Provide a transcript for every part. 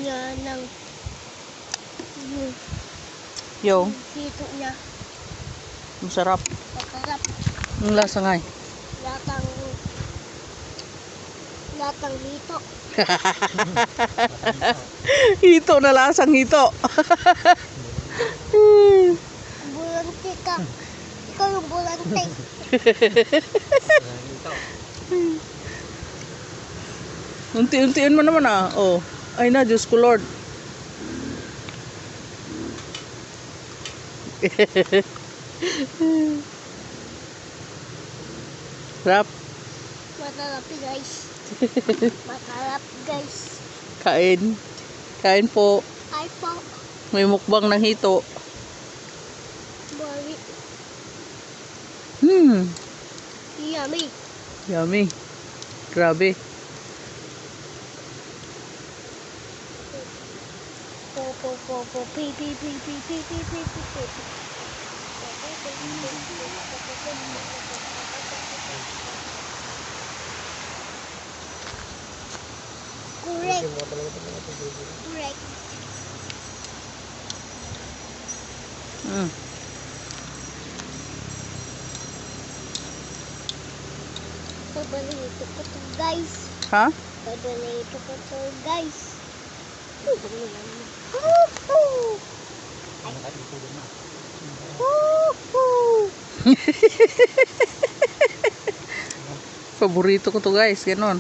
niya ng Yung hito niya. masarap. Masarap. Ang lasa nga eh. Latang hito. Hito na lasang hito. Bulante ka. Ikaw yung bulante. Unti-untiin mo naman ah. Oh. Ay na, Diyos ko Lord. Rap. Masarap guys. Masarap guys. Kain. Kain po. Ay po. May mukbang ng hito. Bali. Yummy. Yummy. Grabe. Po. Pi. Correct. Correct. Pabalito ko to guys. Ha? Pabalito ko to guys. Paborito ko to guys, ganon.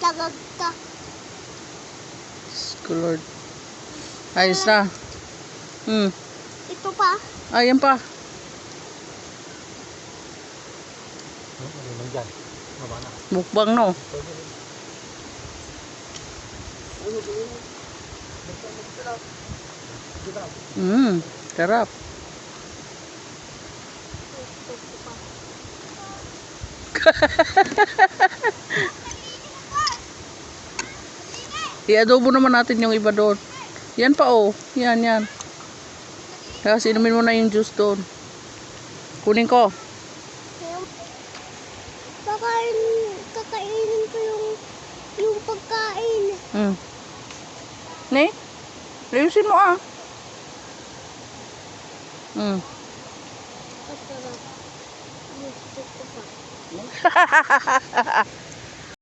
Tagag ka. Diyos ko Lord. Ayos na. Ito pa. Ayan pa. Mukbang no. Sarap. I-adobo naman natin yung iba doon. Yan pa oh. Yan. Kasi inumin mo na yung juice doon. Kunin ko. Kakainin ko yung pagkain. Ne? Ayusin mo ah. Masarap. Gusto ko pa.